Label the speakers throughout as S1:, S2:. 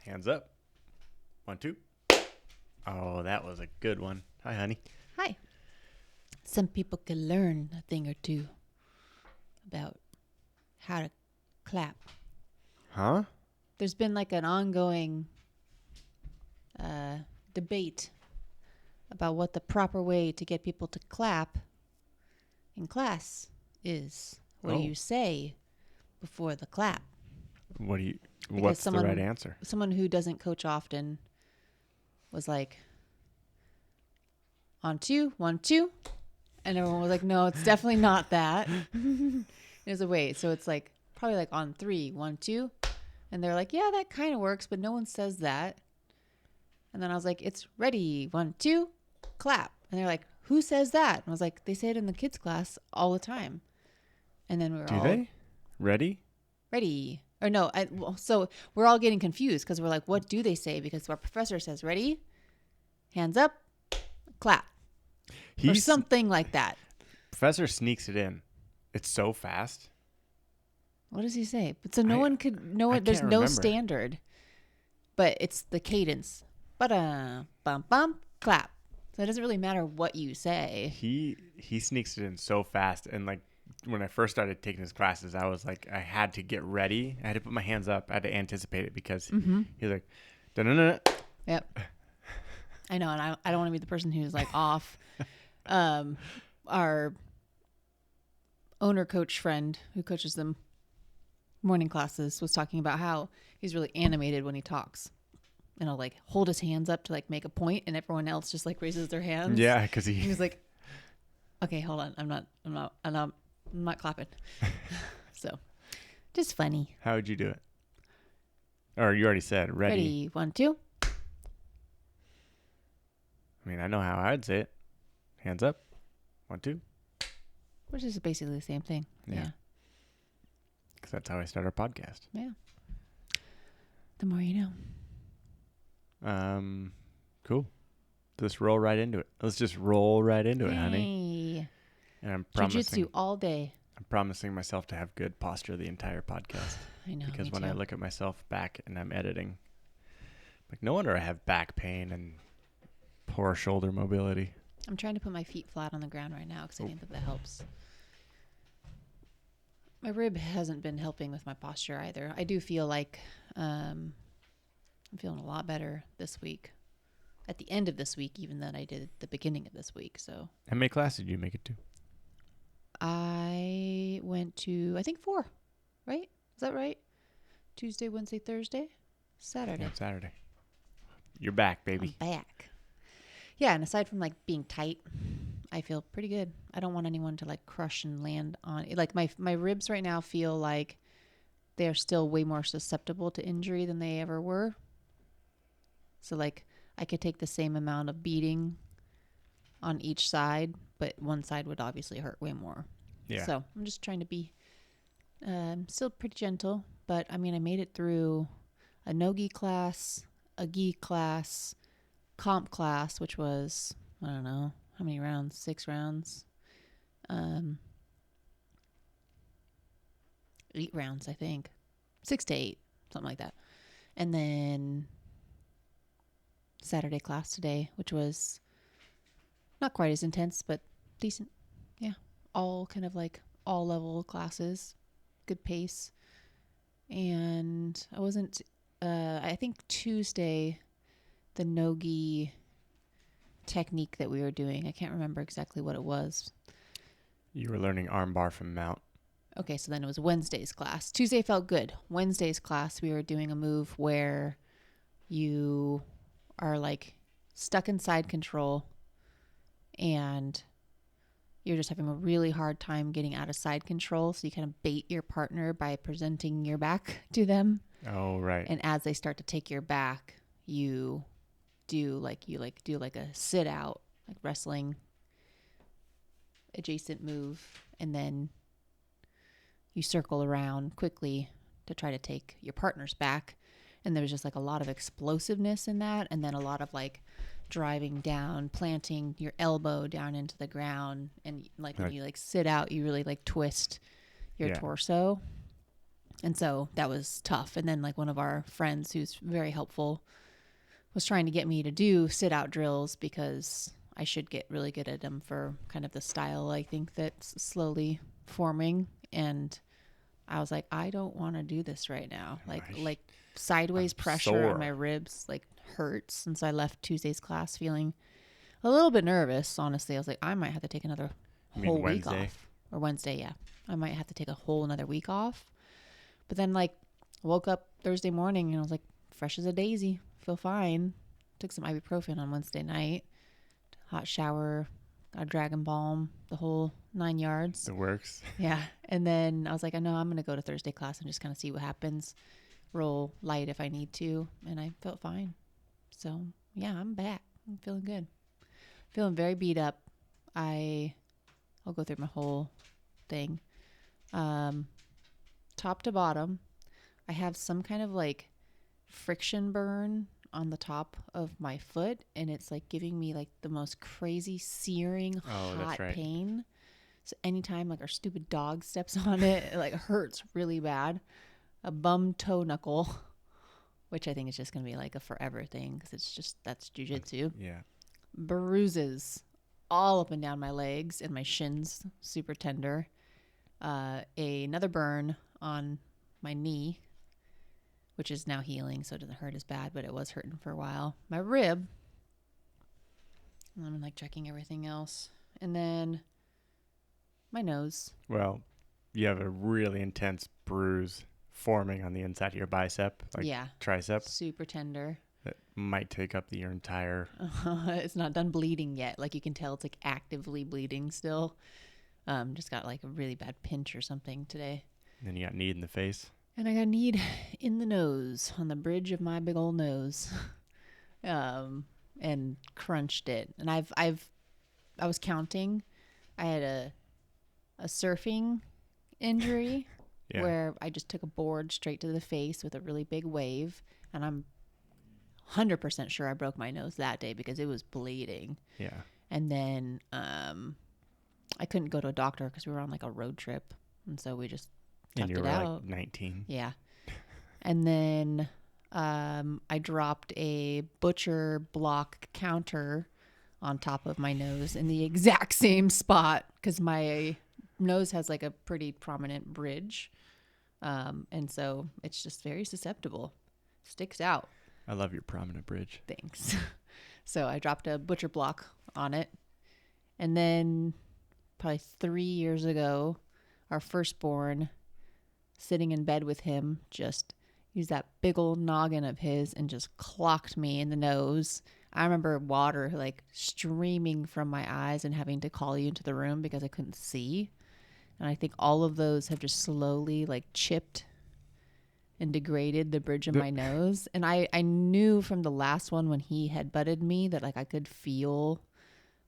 S1: Hands up. 1, 2. Oh, that was a good one. Hi, honey.
S2: Hi. Some people can learn a thing or two about how to clap.
S1: Huh?
S2: There's been like an ongoing debate about what the proper way to get people to clap in class is. What do you say before the clap?
S1: What's the right answer?
S2: Someone who doesn't coach often was like, on 2, 1, 2. And everyone was like, no, it's definitely not that. There's a way. So it's like probably like on 3, 1, 2. And they're like, yeah, that kind of works, but no one says that. And then I was like, it's ready. 1, 2, clap. And they're like, who says that? And I was like, they say it in the kids class all the time. And then we were
S1: Do they? Ready?
S2: Ready. Or no, so we're all getting confused because we're like, what do they say? Because our professor says, ready, hands up, clap. Or something like that.
S1: Professor sneaks it in. It's so fast.
S2: What does he say? But so no one could know it. There's no standard. But it's the cadence. Ba-da, bum, bum, clap. So it doesn't really matter what you say.
S1: He sneaks it in so fast. And like when I first started taking his classes, I was like, I had to get ready. I had to put my hands up. I had to anticipate it because he's like, da-da-da.
S2: Yep. I know. And I don't want to be the person who's like off. Our owner coach friend who coaches them morning classes was talking about how he's really animated when he talks, and he'll like hold his hands up to like make a point, and everyone else just like raises their hands.
S1: Yeah, because he's
S2: like, okay, hold on, I'm not clapping. So, just funny.
S1: How would you do it? Or you already said ready.
S2: 1, 2.
S1: I mean, I know how I'd say it. Hands up. 1, 2.
S2: Which is basically the same thing. Yeah.
S1: Because that's how I start our podcast.
S2: Yeah. The more you know.
S1: Cool. Let's roll right into it. Let's just roll right into it, honey. And I'm promising
S2: Jiu-Jitsu all day.
S1: I'm promising myself to have good posture the entire podcast.
S2: I know.
S1: Because when I look at myself back and I'm editing, like no wonder I have back pain and poor shoulder mobility.
S2: I'm trying to put my feet flat on the ground right now because I think that helps. My rib hasn't been helping with my posture either. I do feel like I'm feeling a lot better this week. At the end of this week, even than I did at the beginning of this week. So,
S1: how many classes did you make it to?
S2: I went to, I think 4, right? Is that right? Tuesday, Wednesday, Thursday, Saturday.
S1: Yeah, Saturday. You're back, baby.
S2: I'm back. Yeah, and aside from like being tight, I feel pretty good. I don't want anyone to like crush and land on it. Like my ribs right now feel like they're still way more susceptible to injury than they ever were. So like I could take the same amount of beating on each side, but one side would obviously hurt way more.
S1: Yeah.
S2: So I'm just trying to be still pretty gentle, but I mean I made it through a no-gi class, a gi class, comp class, which was, I don't know, how many rounds? 6 rounds. 8 rounds, I think. 6 to 8, something like that. And then Saturday class today, which was not quite as intense, but decent. Yeah. All kind of like all level classes. Good pace. And I wasn't, I think Tuesday, the no-gi technique that we were doing, I can't remember exactly what it was.
S1: You were learning armbar from mount. Okay,
S2: so then it was Wednesday's class. Tuesday felt good. Wednesday's class, we were doing a move where you are like stuck in side control and you're just having a really hard time getting out of side control. So you kind of bait your partner by presenting your back to them.
S1: Oh, right.
S2: And as they start to take your back, you do like a sit out, like wrestling adjacent move, and then you circle around quickly to try to take your partner's back. And there was just like a lot of explosiveness in that, and then a lot of like driving down, planting your elbow down into the ground, and like when you like sit out, you really like twist your torso. And so that was tough. And then like one of our friends who's very helpful was trying to get me to do sit out drills because I should get really good at them for kind of the style I think that's slowly forming. And I was like, I don't want to do this right now. Like sideways pressure on my ribs like hurts. And so I left Tuesday's class feeling a little bit nervous. Honestly, I was like, I might have to take another whole week off. Or Wednesday, yeah. I might have to take a whole another week off. But then like woke up Thursday morning and I was like fresh as a daisy. Feel fine. Took some ibuprofen on Wednesday night. Hot shower, got a dragon balm, the whole 9 yards.
S1: It works.
S2: Yeah. And then I was like, I know I'm going to go to Thursday class and just kind of see what happens. Roll light if I need to. And I felt fine. So yeah, I'm back. I'm feeling good. Feeling very beat up. I'll go through my whole thing. Top to bottom, I have some kind of like friction burn on the top of my foot, and it's like giving me like the most crazy searing hot pain. So anytime like our stupid dog steps on it, it like hurts really bad. A bum toe knuckle, which I think is just gonna be like a forever thing because it's just that's jiu-jitsu.
S1: Yeah.
S2: Bruises all up and down my legs and my shins, super tender. Another burn on my knee, which is now healing, so it doesn't hurt as bad, but it was hurting for a while. My rib, I'm like checking everything else. And then my nose.
S1: Well, you have a really intense bruise forming on the inside of your bicep, like tricep.
S2: Super tender.
S1: That might take up your entire...
S2: It's not done bleeding yet. Like you can tell it's like actively bleeding still. Just got like a really bad pinch or something today.
S1: And then you got kneed in the face.
S2: And I got kneed in the nose, on the bridge of my big old nose, and crunched it. And I was counting. I had a surfing injury where I just took a board straight to the face with a really big wave, and I'm 100% sure I broke my nose that day because it was bleeding.
S1: Yeah.
S2: And then I couldn't go to a doctor because we were on like a road trip, and so we just
S1: and you were
S2: out.
S1: Like 19.
S2: Yeah. And then I dropped a butcher block counter on top of my nose in the exact same spot because my nose has like a pretty prominent bridge. And so it's just very susceptible. Sticks out.
S1: I love your prominent bridge.
S2: Thanks. So I dropped a butcher block on it. And then probably 3 years ago, our firstborn, sitting in bed with him, just used that big old noggin of his and just clocked me in the nose. I remember water like streaming from my eyes and having to call you into the room because I couldn't see. And I think all of those have just slowly like chipped and degraded the bridge of my nose. And I knew from the last one when he had butted me that like I could feel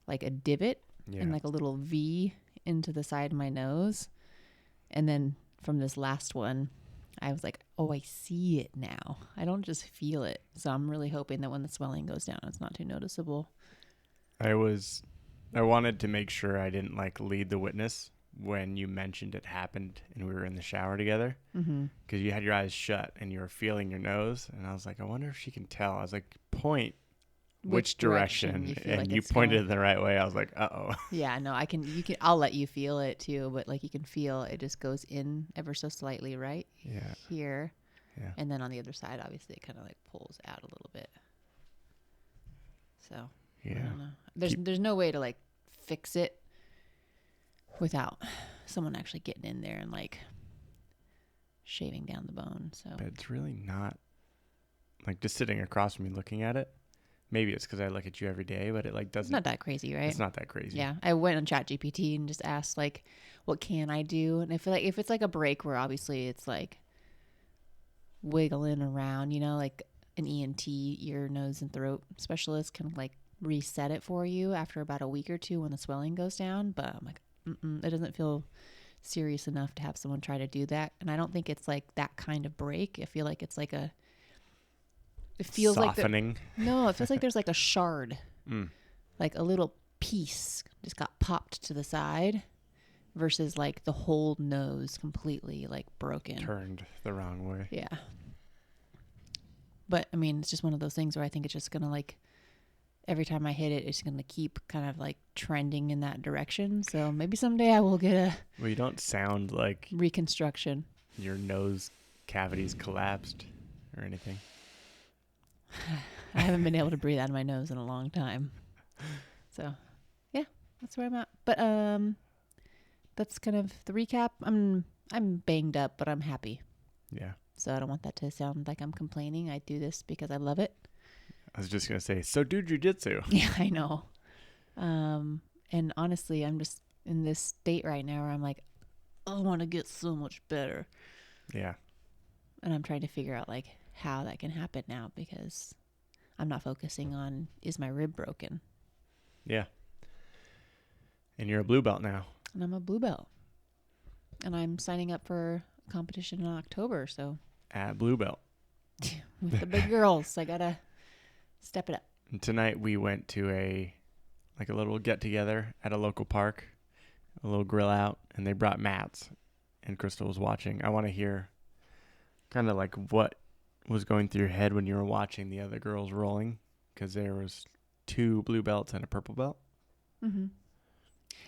S2: like a divot and like a little V into the side of my nose. And then from this last one, I was like, oh, I see it now. I don't just feel it. So I'm really hoping that when the swelling goes down, it's not too noticeable.
S1: I wanted to make sure I didn't like lead the witness when you mentioned it happened and we were in the shower together. Because you had your eyes shut and you were feeling your nose. And I was like, I wonder if she can tell. I was like, point which direction, and like you pointed in the right way. I was like, uh-oh. Yeah, no,
S2: I'll let you feel it too, but like you can feel it just goes in ever so slightly right here. Yeah. And then on the other side, obviously it kind of like pulls out a little bit. So yeah, I don't know. There's no way to like fix it without someone actually getting in there and like shaving down the bone. So
S1: but it's really not like just sitting across from me looking at it. Maybe it's because I look at you every day, but it like doesn't.
S2: It's not that crazy, right?
S1: It's not that crazy.
S2: Yeah, I went on ChatGPT and just asked like, "What can I do?" And I feel like if it's like a break where obviously it's like wiggling around, you know, like an ENT, ear, nose, and throat specialist can like reset it for you after about a week or two when the swelling goes down. But I'm like, it doesn't feel serious enough to have someone try to do that. And I don't think it's like that kind of break. I feel like it's like it feels
S1: softening.
S2: It feels like there's like a shard, like a little piece just got popped to the side, versus like the whole nose completely like broken.
S1: Turned the wrong way.
S2: Yeah. But I mean, it's just one of those things where I think it's just going to like, every time I hit it, it's going to keep kind of like trending in that direction. So maybe someday I will get a
S1: Well, you don't sound like
S2: reconstruction.
S1: your nose cavity's collapsed or anything.
S2: I haven't been able to breathe out of my nose in a long time. So, yeah, that's where I'm at. But that's kind of the recap. I'm banged up, but I'm happy.
S1: Yeah.
S2: So I don't want that to sound like I'm complaining. I do this because I love it.
S1: I was just going to say, so do jiu-jitsu.
S2: Yeah, I know. And honestly, I'm just in this state right now where I'm like, I want to get so much better.
S1: Yeah.
S2: And I'm trying to figure out like how that can happen now because I'm not focusing on, is my rib broken?
S1: Yeah. And you're a blue belt now.
S2: And I'm a blue belt. And I'm signing up for a competition in October. So
S1: At blue belt.
S2: with the big girls, I got to step it up.
S1: And tonight we went to a little get together at a local park, a little grill out, and they brought mats. And Krystal was watching. I want to hear kind of like what was going through your head when you were watching the other girls rolling, because there was 2 blue belts and a purple belt.
S2: Mm-hmm.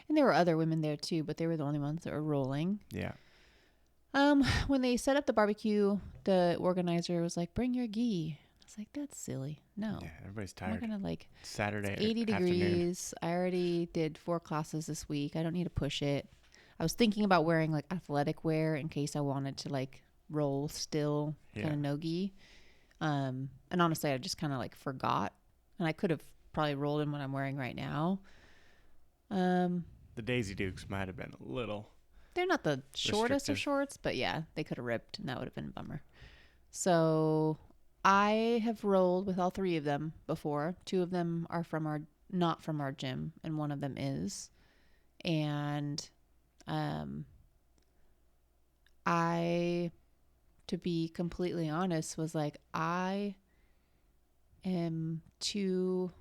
S2: And there were other women there too, but they were the only ones that were rolling.
S1: Yeah.
S2: When they set up the barbecue, the organizer was like, "Bring your gi." I was like, "That's silly. No,
S1: Yeah, everybody's
S2: I'm
S1: tired.
S2: not gonna like."
S1: Saturday
S2: It's 80
S1: afternoon.
S2: degrees. I already did 4 classes this week. I don't need to push it. I was thinking about wearing like athletic wear in case I wanted to like roll still, kind of no gi. And honestly, I just kind of like forgot, and I could have probably rolled in what I'm wearing right now.
S1: The Daisy Dukes might have been a little.
S2: They're not the shortest of shorts, but yeah, they could have ripped, and that would have been a bummer. So I have rolled with all 3 of them before. 2 of them are not from our gym, and one of them is. And I, to be completely honest, was like, I am too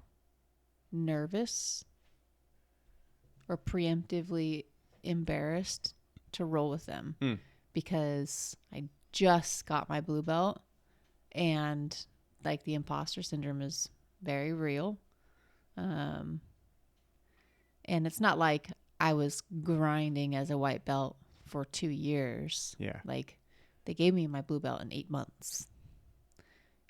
S2: nervous or preemptively embarrassed to roll with them because I just got my blue belt, and like the imposter syndrome is very real. And it's not like I was grinding as a white belt for 2 years.
S1: Yeah.
S2: Like they gave me my blue belt in 8 months.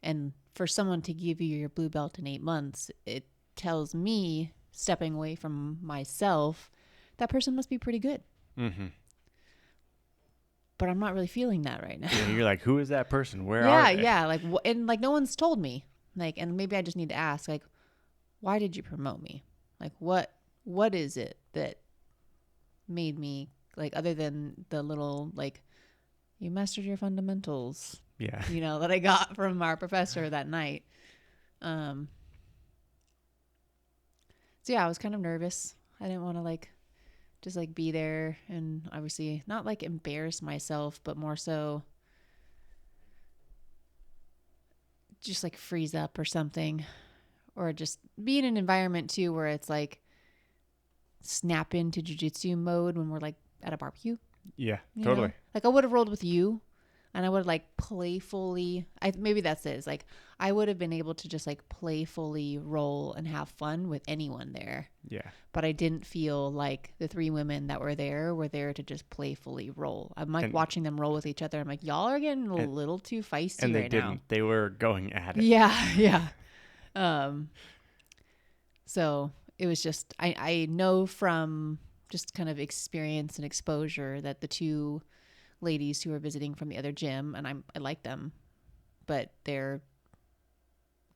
S2: And for someone to give you your blue belt in 8 months, it tells me, stepping away from myself, that person must be pretty good.
S1: Mm-hmm.
S2: But I'm not really feeling that right now.
S1: Yeah, you're like, who is that person? Where are they?
S2: Yeah. Like, and like no one's told me. Like, and maybe I just need to ask, like, why did you promote me? Like, what is it that made me, like, other than the little, like, you mastered your fundamentals,
S1: Yeah.
S2: you know, that I got from our professor that night. So yeah, I was kind of nervous. I didn't want to like just like be there and obviously not like embarrass myself, but more so just like freeze up or something, or just be in an environment too where it's like snap into jiu-jitsu mode when we're like at a barbecue.
S1: Yeah,
S2: You
S1: totally.
S2: know? Like I would have rolled with you, and I would have like playfully, maybe that's it. It's like I would have been able to just like playfully roll and have fun with anyone there.
S1: Yeah.
S2: But I didn't feel like the 3 women that were there to just playfully roll. I'm like watching them roll with each other. I'm like, y'all are getting a little too feisty
S1: And they
S2: right
S1: didn't.
S2: now.
S1: They were going at it.
S2: Yeah. So it was just, I know from just kind of experience and exposure that the 2 ladies who are visiting from the other gym, and I like them, but they're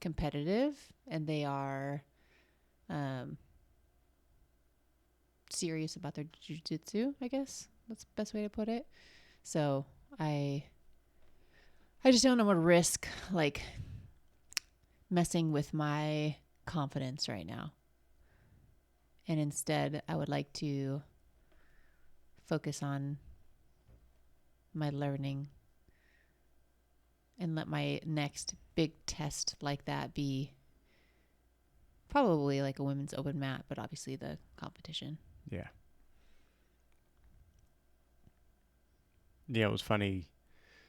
S2: competitive and they are serious about their jiu-jitsu, I guess that's the best way to put it. So I just don't want to risk like messing with my confidence right now. And instead, I would like to focus on my learning and let my next big test like that be probably like a women's open mat, but obviously the competition.
S1: Yeah. yeah, it was funny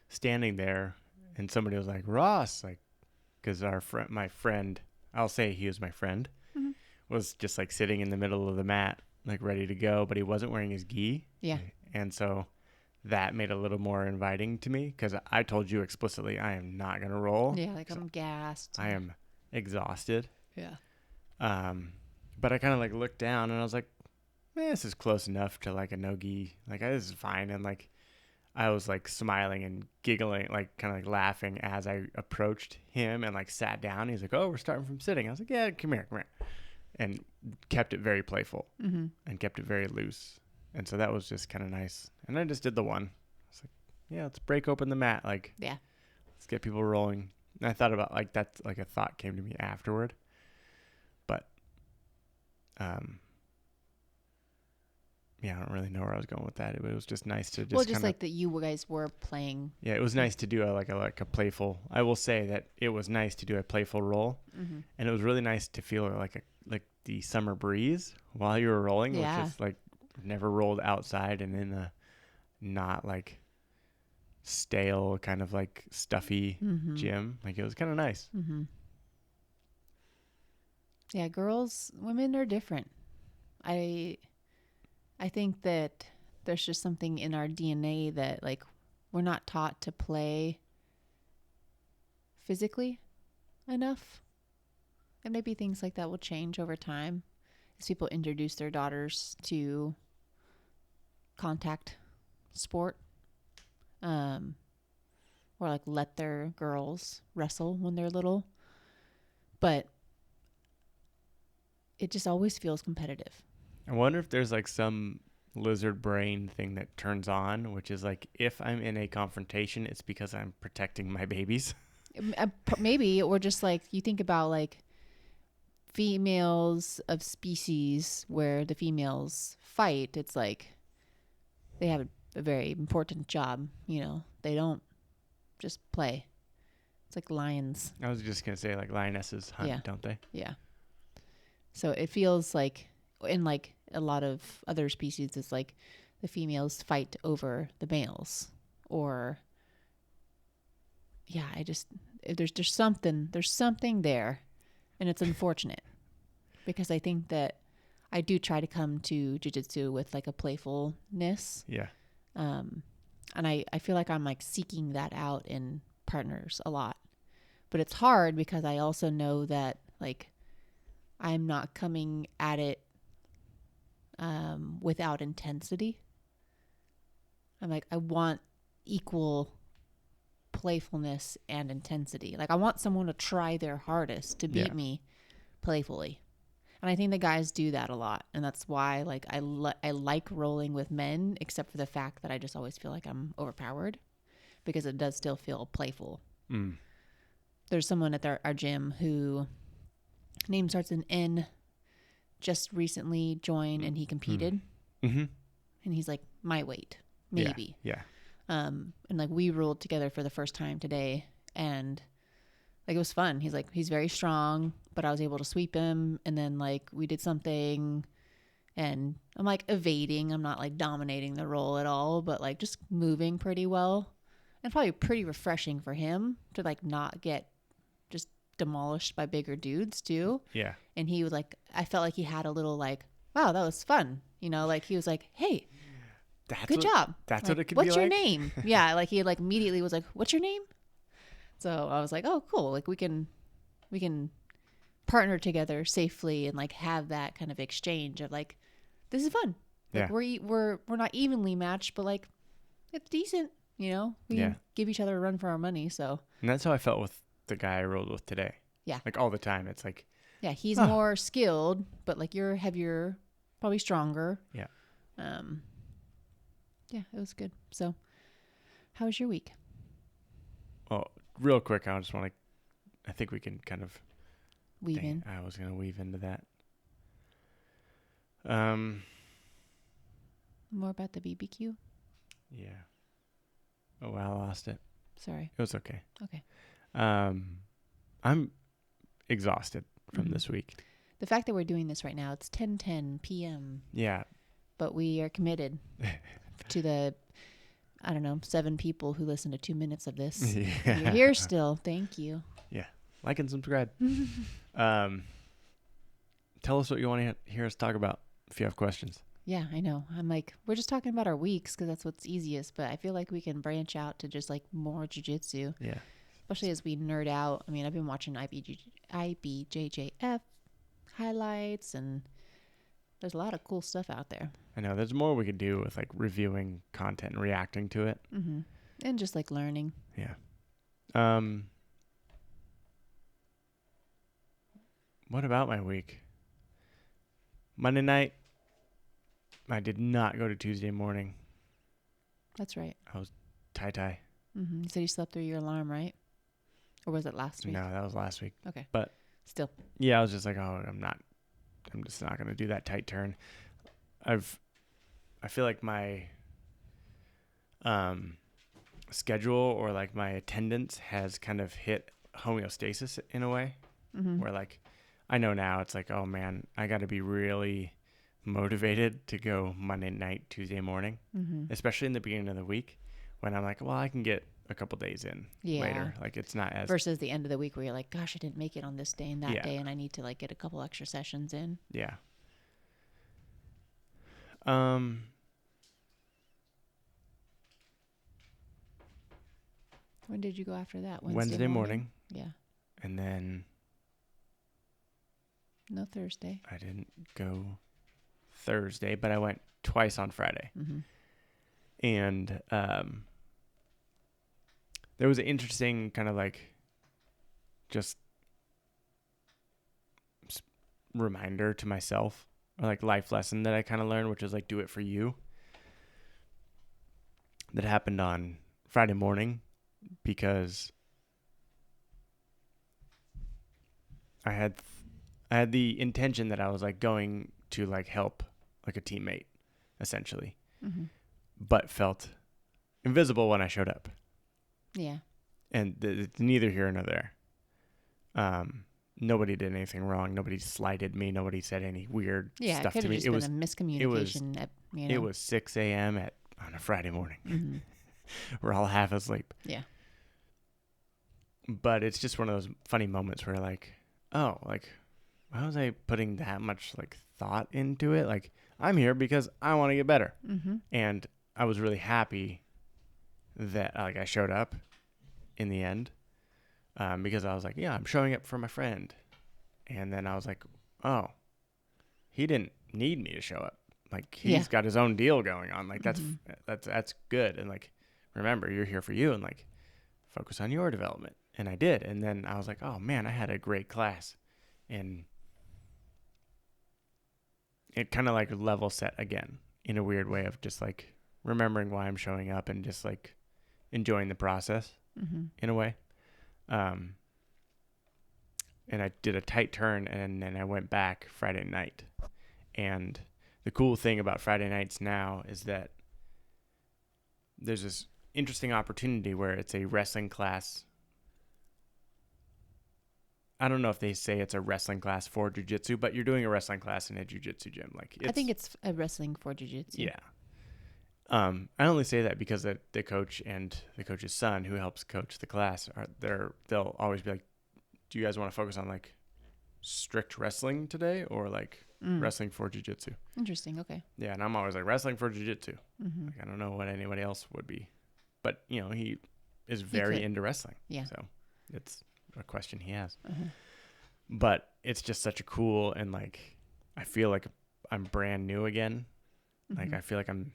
S1: standing there and somebody was like, Ross, like, because my friend, I'll say he was my friend,
S2: Mm-hmm.
S1: was just like sitting in the middle of the mat, like ready to go, but he wasn't wearing his gi.
S2: Yeah.
S1: And so that made it a little more inviting to me because I told you explicitly I am not going to roll.
S2: Yeah, like I'm gassed.
S1: I am exhausted.
S2: Yeah.
S1: But I kind of like looked down and I was like, this is close enough to like a no-gi. Like, this is fine. And like, I was like smiling and giggling, like kind of like laughing as I approached him and like sat down. He's like, oh, we're starting from sitting. I was like, yeah, come here. And kept it very playful and kept it very loose. And so that was just kind of nice. And I just did the one. I was like, yeah, let's break open the mat. Like,
S2: Yeah.
S1: let's get people rolling. And I thought about like that's like a thought came to me afterward. But, yeah, I don't really know where I was going with that. It was just nice to just
S2: like that you guys were playing.
S1: Yeah, it was nice to do a playful. I will say that it was nice to do a playful roll, and it was really nice to feel like the summer breeze while you were rolling, which is like never rolled outside and in a not like stale kind of like stuffy gym. Like, it was kind of nice.
S2: Yeah, women are different. I think that there's just something in our DNA that like we're not taught to play physically enough. And maybe things like that will change over time as people introduce their daughters to contact sport. Or like let their girls wrestle when they're little. But it just always feels competitive.
S1: I wonder if there's like some lizard brain thing that turns on, which is like, if I'm in a confrontation, it's because I'm protecting my babies.
S2: Maybe, or just like you think about like females of species where the females fight, it's like they have a very important job, you know. They don't just play. It's like lions.
S1: I was just going to say like lionesses hunt, don't they?
S2: Yeah. So it feels like, in like a lot of other species, it's like the females fight over the males, or there's something there, and it's unfortunate because I think that I do try to come to jiu-jitsu with like a playfulness.
S1: Yeah.
S2: And I feel like I'm like seeking that out in partners a lot, but it's hard because I also know that like I'm not coming at it without intensity. I'm like, I want equal playfulness and intensity. Like, I want someone to try their hardest to beat me playfully. And I think the guys do that a lot. And that's why like I like rolling with men, except for the fact that I just always feel like I'm overpowered, because it does still feel playful. There's someone at our gym who name starts in N, just recently joined, and he competed. And he's like my weight, maybe.
S1: Yeah.
S2: And like we rolled together for the first time today, and like it was fun. He's very strong, but I was able to sweep him, and then like we did something, and I'm like evading. I'm not like dominating the roll at all, but like just moving pretty well, and probably pretty refreshing for him to like not get just demolished by bigger dudes too.
S1: Yeah.
S2: And he was like, I felt like he had a little like, wow, that was fun. You know, like he was like, hey, good job.
S1: That's
S2: like,
S1: what it could
S2: what's
S1: be
S2: your
S1: like?
S2: name? Yeah. Like he like immediately was like, what's your name? So I was like, oh, cool. Like we can partner together safely and like have that kind of exchange of like, this is fun. Like we're not evenly matched, but like it's decent. You know, we can give each other a run for our money. So.
S1: And that's how I felt with the guy I rolled with today.
S2: Yeah.
S1: Like all the time. It's like,
S2: yeah, he's more skilled, but like you're heavier, probably stronger.
S1: Yeah.
S2: Yeah, it was good. So how was your week?
S1: Well, real quick, I just want to, I think we can kind of
S2: weave in.
S1: I was going to weave into that.
S2: More about the BBQ?
S1: Yeah. Oh, well, I lost it.
S2: Sorry.
S1: It was okay.
S2: Okay.
S1: I'm exhausted from this week.
S2: The fact that we're doing this right now, it's 10:10 p.m.
S1: Yeah.
S2: But we are committed to the I don't know, 7 people who listen to 2 minutes of this.
S1: Yeah.
S2: You're here still. Thank you.
S1: Yeah. Like and subscribe. Tell us what you want to hear us talk about if you have questions.
S2: Yeah, I know. I'm like, we're just talking about our weeks because that's what's easiest. But I feel like we can branch out to just like more jiu-jitsu.
S1: Yeah.
S2: Especially as we nerd out. I mean, I've been watching IBJJF highlights, and there's a lot of cool stuff out there.
S1: I know. There's more we could do with like reviewing content and reacting to it.
S2: Mm-hmm. And just like learning.
S1: Yeah. What about my week? Monday night, I did not go to Tuesday morning.
S2: That's right.
S1: I was tie-tie.
S2: Mm-hmm. You said you slept through your alarm, right? Or was it last week?
S1: No, that was last week.
S2: Okay.
S1: But
S2: still.
S1: Yeah, I was just like, I'm just not going to do that tight turn. I feel like my schedule or like my attendance has kind of hit homeostasis in a way, where like I know now it's like, oh man, I got to be really motivated to go Monday night, Tuesday morning, especially in the beginning of the week when I'm like, well, I can get a couple days in later. Like it's not as
S2: versus the end of the week where you're like, gosh, I didn't make it on this day and that day, and I need to like get a couple extra sessions in.
S1: Yeah.
S2: When did you go after that?
S1: Wednesday morning.
S2: Yeah.
S1: And then
S2: no Thursday.
S1: I didn't go Thursday, but I went twice on Friday. And there was an interesting kind of like just reminder to myself, or like life lesson that I kind of learned, which is like, do it for you. That happened on Friday morning because I had the intention that I was like going to like help like a teammate essentially, but felt invisible when I showed up.
S2: Yeah.
S1: And it's neither here nor there. Nobody did anything wrong. Nobody slighted me. Nobody said any weird stuff to me.
S2: It was a miscommunication.
S1: It was 6 a.m. on a Friday morning. We're all half asleep.
S2: Yeah.
S1: But it's just one of those funny moments where like, oh, like, why was I putting that much like thought into it? Like, I'm here because I want to get better. And I was really happy that like I showed up in the end, because I was like, yeah, I'm showing up for my friend. And then I was like, oh, he didn't need me to show up. Like he's got his own deal going on. Like that's good. And like, remember, you're here for you, and like focus on your development. And I did. And then I was like, oh man, I had a great class. And it kind of like level set again in a weird way of just like remembering why I'm showing up and just like enjoying the process in a way. And I did a tight turn, and then I went back Friday night. And the cool thing about Friday nights now is that there's this interesting opportunity where it's a wrestling class. I don't know if they say it's a wrestling class for jiu-jitsu, but you're doing a wrestling class in a jiu-jitsu gym. Like
S2: I think it's a wrestling for jiu-jitsu.
S1: Yeah. I only say that because the coach and the coach's son, who helps coach the class, they'll always be like, do you guys want to focus on like strict wrestling today or like wrestling for jiu-jitsu?
S2: Interesting. Okay.
S1: Yeah. And I'm always like, wrestling for jiu-jitsu. Like, I don't know what anybody else would be, but you know, he is very into wrestling. Yeah. So it's a question he has, but it's just such a cool, and like, I feel like I'm brand new again. Like, I feel like I'm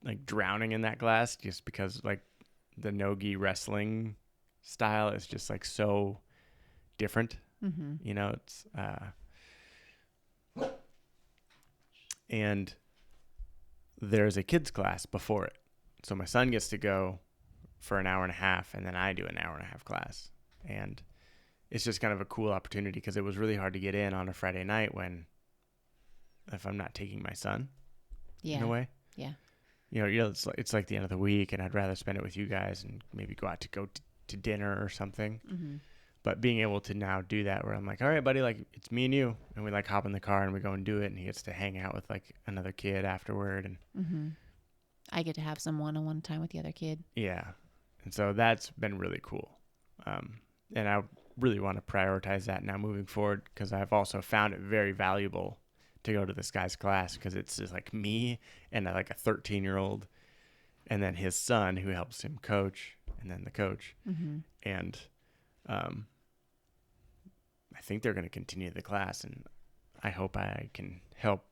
S1: like drowning in that class just because like the no-gi wrestling style is just like so different. You know, it's and there's a kids class before it, so my son gets to go for an hour and a half, and then I do an hour and a half class. And it's just kind of a cool opportunity because it was really hard to get in on a Friday night if I'm not taking my son in a way. Yeah. You know, it's like the end of the week, and I'd rather spend it with you guys and maybe go out to dinner or something. But being able to now do that where I'm like, all right, buddy, like it's me and you, and we like hop in the car and we go and do it, and he gets to hang out with like another kid afterward, and
S2: I get to have some one-on-one time with the other kid.
S1: Yeah. And so that's been really cool. And I really want to prioritize that now moving forward, because I've also found it very valuable to go to this guy's class, because it's just like me and like a 13-year-old and then his son who helps him coach, and then the coach.
S2: Mm-hmm.
S1: And I think they're going to continue the class, and I hope I can help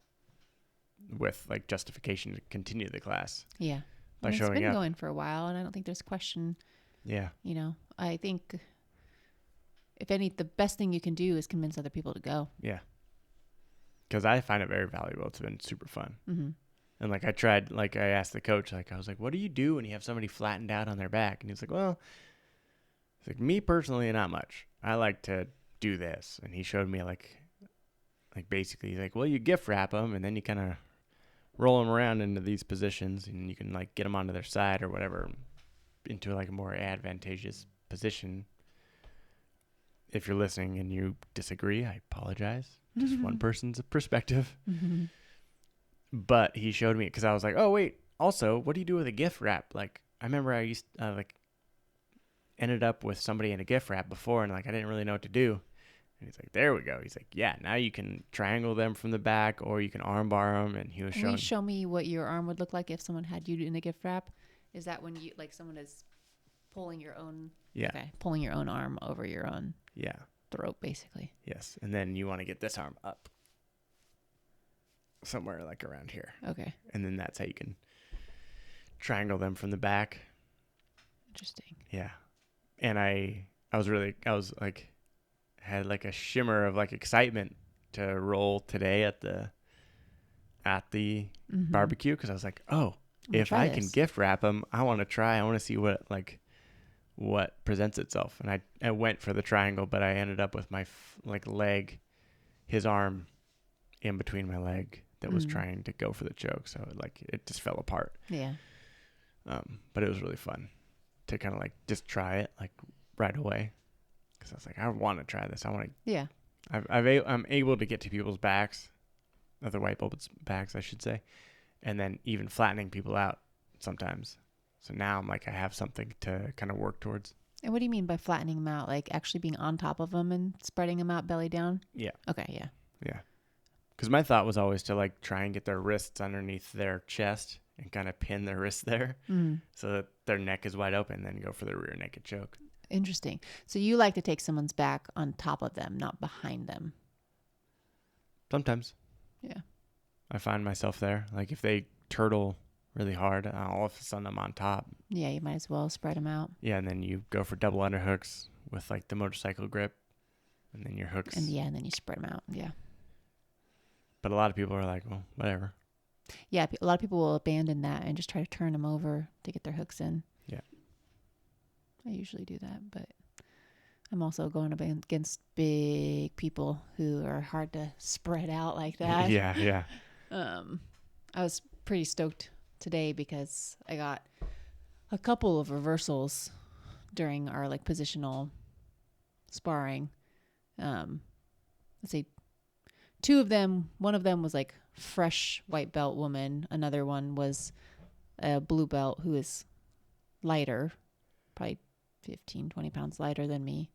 S1: with like justification to continue the class.
S2: Yeah.
S1: By
S2: It's
S1: showing
S2: been
S1: up.
S2: going for a while, and I don't think there's question.
S1: Yeah.
S2: I think the best thing you can do is convince other people to go.
S1: Yeah. Because I find it very valuable. It's been super fun.
S2: Mm-hmm.
S1: And like I asked the coach, like I was like, what do you do when you have somebody flattened out on their back? And he was like, well, it's like, me personally, not much. I like to do this. And he showed me like basically he's like, well, you gift wrap them and then you kind of roll them around into these positions, and you can like get them onto their side or whatever into like a more advantageous position. If you're listening and you disagree, I apologize. Just one person's perspective.
S2: Mm-hmm.
S1: But he showed me, because I was like, oh, wait, also, what do you do with a gift wrap? Like, I remember I used ended up with somebody in a gift wrap before, and like I didn't really know what to do. And he's like, there we go. He's like, yeah, now you can triangle them from the back, or you can arm bar them. And he was showing.
S2: Will you show me what your arm would look like if someone had you in a gift wrap? Is that when you like someone is pulling your own?
S1: Yeah.
S2: Okay, pulling your own arm over your own.
S1: Yeah.
S2: Throat, basically.
S1: Yes. And then you want to get this arm up somewhere like around here.
S2: Okay.
S1: And then that's how you can triangle them from the back.
S2: Interesting.
S1: Yeah. And I was like, had like a shimmer of like excitement to roll today at the
S2: Mm-hmm.
S1: barbecue, because I was like, oh, if I can gift wrap them, I want to try. I want to see what presents itself. And I went for the triangle, but I ended up with my leg, his arm in between my leg that was trying to go for the choke. So it just fell apart.
S2: Yeah.
S1: But it was really fun to kind of like just try it like right away. Cause I was like, I want to try this. I want to,
S2: Yeah.
S1: I'm able to get to people's backs, other white belts' backs, I should say. And then even flattening people out sometimes. So now I'm like, I have something to kind of work towards.
S2: And what do you mean by flattening them out? Like actually being on top of them and spreading them out belly down?
S1: Yeah.
S2: Okay. Yeah.
S1: Yeah. Because my thought was always to like try and get their wrists underneath their chest and kind of pin their wrists there so that their neck is wide open, and then go for the rear naked choke.
S2: Interesting. So you like to take someone's back on top of them, not behind them.
S1: Sometimes.
S2: Yeah.
S1: I find myself there. Like if they turtle really hard, all of a sudden I'm on top.
S2: Yeah, you might as well spread them out.
S1: Yeah, and then you go for double underhooks with like the motorcycle grip, and then your hooks.
S2: And then you spread them out. Yeah.
S1: But a lot of people are like, well, whatever.
S2: Yeah, a lot of people will abandon that and just try to turn them over to get their hooks in.
S1: Yeah.
S2: I usually do that, but I'm also going against big people who are hard to spread out like that.
S1: Yeah, yeah.
S2: I was pretty stoked today because I got a couple of reversals during our like positional sparring. Let's see, two of them, one of them was like fresh white belt woman. Another one was a blue belt who is lighter, probably 15, 20 pounds lighter than me.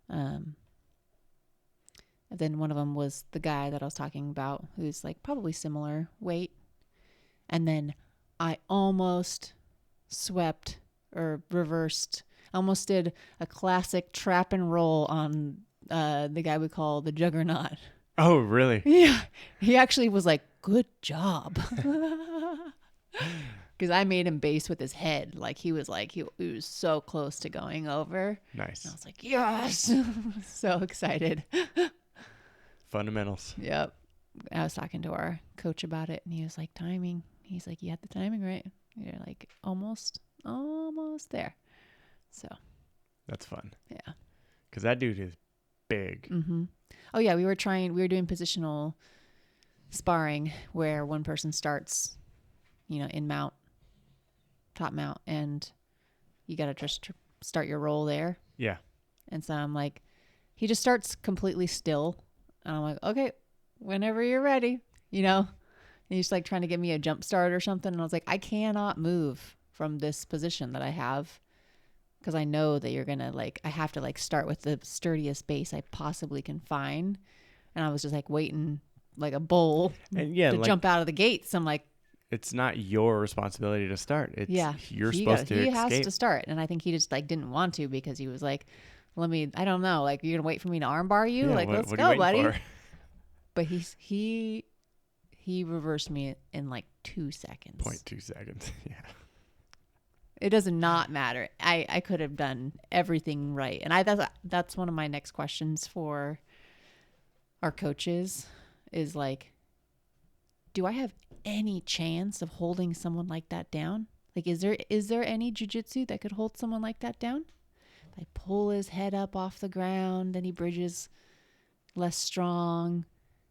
S2: And then one of them was the guy that I was talking about, who's like probably similar weight. And then I almost swept or reversed, almost did a classic trap and roll on the guy we call the Juggernaut.
S1: Oh, really?
S2: Yeah. He actually was like, good job. Because I made him base with his head. Like he was so close to going over.
S1: Nice.
S2: And I was like, yes. So excited.
S1: Fundamentals.
S2: Yep. I was talking to our coach about it, and he was like, timing. He's like, you had the timing right. You're like, almost there. So.
S1: That's fun.
S2: Yeah.
S1: Because that dude is big.
S2: Mm-hmm. Oh, yeah. We were doing positional sparring where one person starts, in mount, top mount, and you got to just start your roll there.
S1: Yeah.
S2: And so I'm like, he just starts completely still. And I'm like, okay, whenever you're ready, he's like trying to give me a jump start or something. And I was like, I cannot move from this position that I have because I know that you're going to like, I have to like start with the sturdiest base I possibly can find. And I was just like waiting like a bull to jump out of the gates. I'm like,
S1: it's not your responsibility to start. It's you're supposed to escape. He has
S2: to start. And I think he just like didn't want to because he was like, I don't know, like you're going to wait for me to armbar you? Like, let's go, buddy. For? But he reversed me in like 2 seconds.
S1: 0.2 seconds. Yeah.
S2: It does not matter. I could have done everything right. And that's one of my next questions for our coaches is like, do I have any chance of holding someone like that down? Like, is there any jiu-jitsu that could hold someone like that down? If I pull his head up off the ground and he bridges less strong,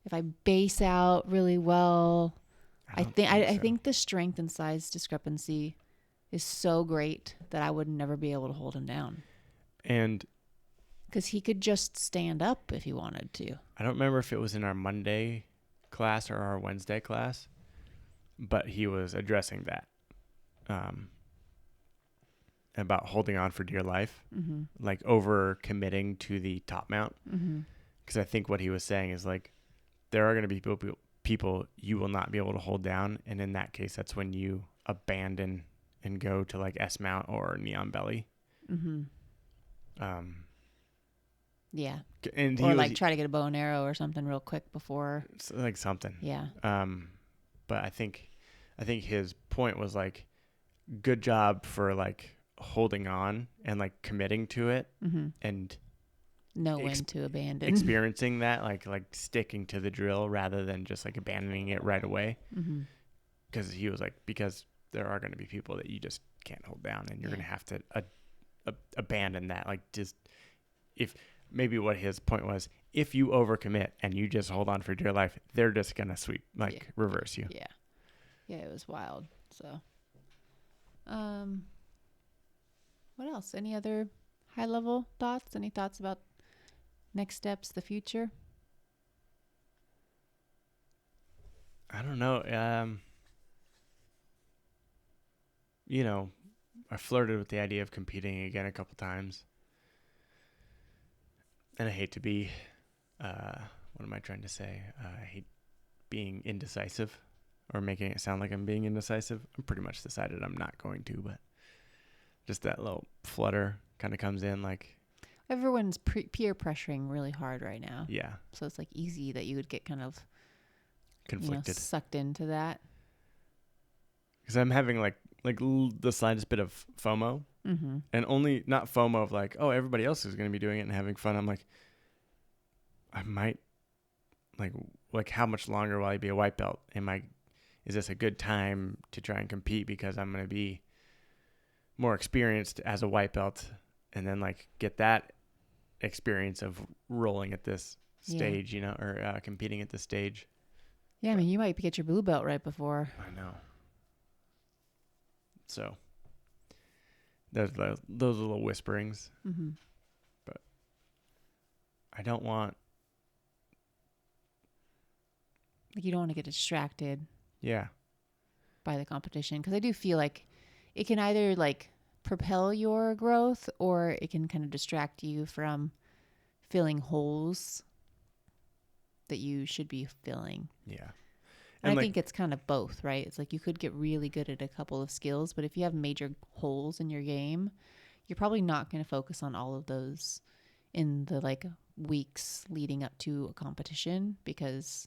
S2: if I base out really well, I think the strength and size discrepancy is so great that I would never be able to hold him down.
S1: And
S2: because he could just stand up if he wanted to.
S1: I don't remember if it was in our Monday class or our Wednesday class, but he was addressing that about holding on for dear life, like over committing to the top mount. Because I think what he was saying is like, there are going to be people you will not be able to hold down. And in that case, that's when you abandon and go to like S mount or neon belly.
S2: Yeah.
S1: And
S2: or like try to get a bow and arrow or something real quick before.
S1: Like something.
S2: Yeah.
S1: But I think his point was like, good job for like holding on and like committing to it and
S2: know when to abandon.
S1: Experiencing that, like sticking to the drill rather than just like abandoning it right away. Because he was like, because there are going to be people that you just can't hold down and you're going to have to abandon that. Like just if maybe what his point was, if you overcommit and you just hold on for dear life, they're just going to reverse you.
S2: Yeah. Yeah, it was wild. So, what else? Any other high level thoughts? Any thoughts about next steps, the future?
S1: I don't know. I flirted with the idea of competing again a couple times. And I hate to be, what am I trying to say? I hate being indecisive or making it sound like I'm being indecisive. I'm pretty much decided I'm not going to, but just that little flutter kind of comes in like.
S2: Everyone's peer pressuring really hard right now.
S1: Yeah.
S2: So it's like easy that you would get kind of
S1: conflicted,
S2: sucked into that.
S1: Because I'm having like the slightest bit of FOMO, and only not FOMO of like, oh, everybody else is going to be doing it and having fun. I'm like, I might like how much longer will I be a white belt? Is this a good time to try and compete because I'm going to be more experienced as a white belt and then like get that experience of rolling at this stage, or competing at this stage.
S2: Yeah, I mean, you might get your blue belt right before.
S1: I know. So those little whisperings, but I don't want.
S2: Like you don't want to get distracted.
S1: Yeah.
S2: By the competition, because I do feel like it can either like propel your growth or it can kind of distract you from filling holes that you should be filling.
S1: Yeah.
S2: And I think it's kind of both, right? It's like you could get really good at a couple of skills, but if you have major holes in your game, you're probably not going to focus on all of those in the like weeks leading up to a competition, because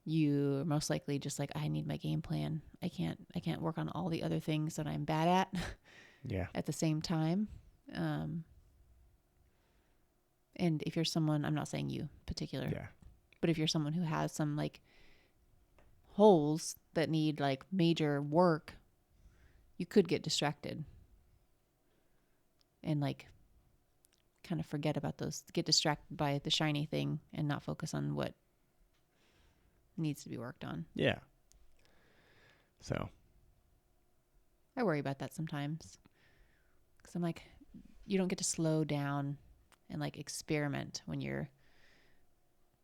S2: you're most likely just like, I need my game plan. I can't work on all the other things that I'm bad at.
S1: Yeah.
S2: At the same time. And if you're someone, I'm not saying you in particular, but if you're someone who has some like holes that need like major work, you could get distracted and like kind of forget about those, get distracted by the shiny thing and not focus on what needs to be worked on.
S1: Yeah. So
S2: I worry about that sometimes, because I'm like, you don't get to slow down and like experiment when you're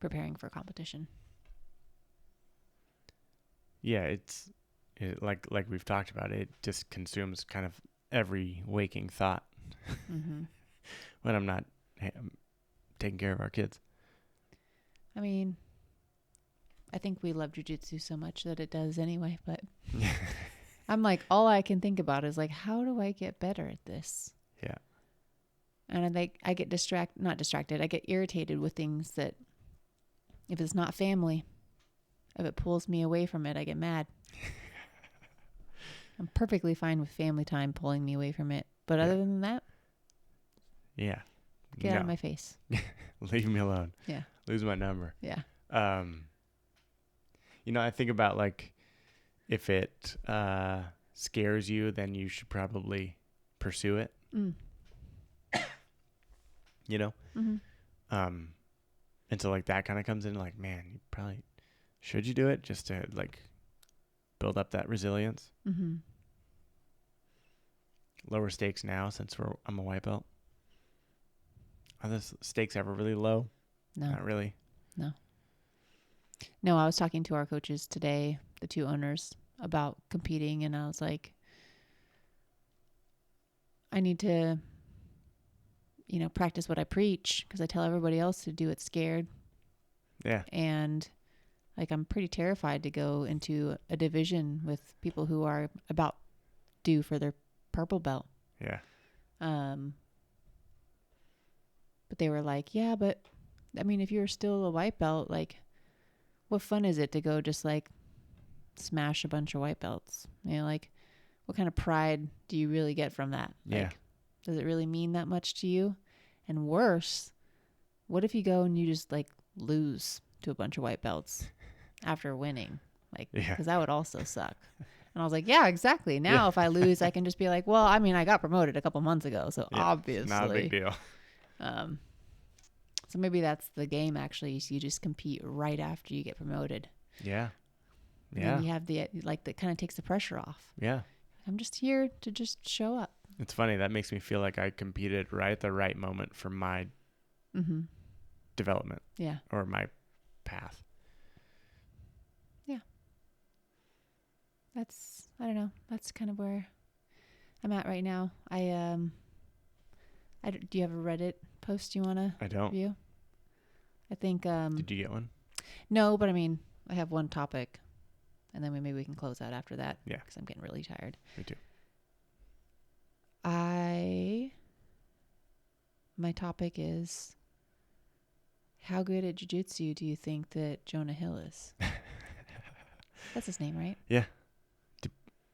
S2: preparing for competition.
S1: like we've talked about, it just consumes kind of every waking thought
S2: Mm-hmm.
S1: when I'm not taking care of our kids.
S2: I mean, I think we love jiu-jitsu so much that it does anyway, but I'm like, all I can think about is like, how do I get better at this?
S1: Yeah.
S2: And I get not distracted. I get irritated with things that if it's not family, if it pulls me away from it, I get mad. I'm perfectly fine with family time pulling me away from it. But other than that,
S1: yeah.
S2: Get out of my face.
S1: Leave me alone.
S2: Yeah.
S1: Lose my number.
S2: Yeah.
S1: I think about like if it scares you, then you should probably pursue it.
S2: Mm. Mm-hmm.
S1: And so like that kind of comes in like, man, you probably should you do it just to like build up that resilience.
S2: Mm-hmm.
S1: Lower stakes now since I'm a white belt. Are the stakes ever really low?
S2: No.
S1: Not really.
S2: No, I was talking to our coaches today, the two owners, about competing, and I was like, I need to, practice what I preach because I tell everybody else to do it scared.
S1: Yeah.
S2: And like, I'm pretty terrified to go into a division with people who are about due for their purple belt.
S1: Yeah.
S2: But they were like, yeah, but I mean, if you're still a white belt, like, what fun is it to go just like smash a bunch of white belts? Like, what kind of pride do you really get from that?
S1: Yeah.
S2: Like, does it really mean that much to you? And worse, what if you go and you just like lose to a bunch of white belts after winning? Like, because that would also suck. And I was like, yeah, exactly. Now, if I lose, I can just be like, well, I mean, I got promoted a couple months ago, so obviously.
S1: Not a big deal.
S2: So maybe that's the game, actually. So you just compete right after you get promoted.
S1: Yeah.
S2: Yeah. And you have that kind of takes the pressure off.
S1: Yeah.
S2: I'm just here to just show up.
S1: It's funny. That makes me feel like I competed right at the right moment for my development.
S2: Yeah.
S1: Or my path.
S2: Yeah. I don't know. That's kind of where I'm at right now. Do you have a Reddit post you want to review? I think.
S1: Did you get one?
S2: No, but I mean, I have one topic, and then maybe we can close out after that.
S1: Yeah.
S2: Because I'm getting really tired.
S1: Me too.
S2: My topic is, how good at jiu-jitsu do you think that Jonah Hill is? That's his name, right?
S1: Yeah.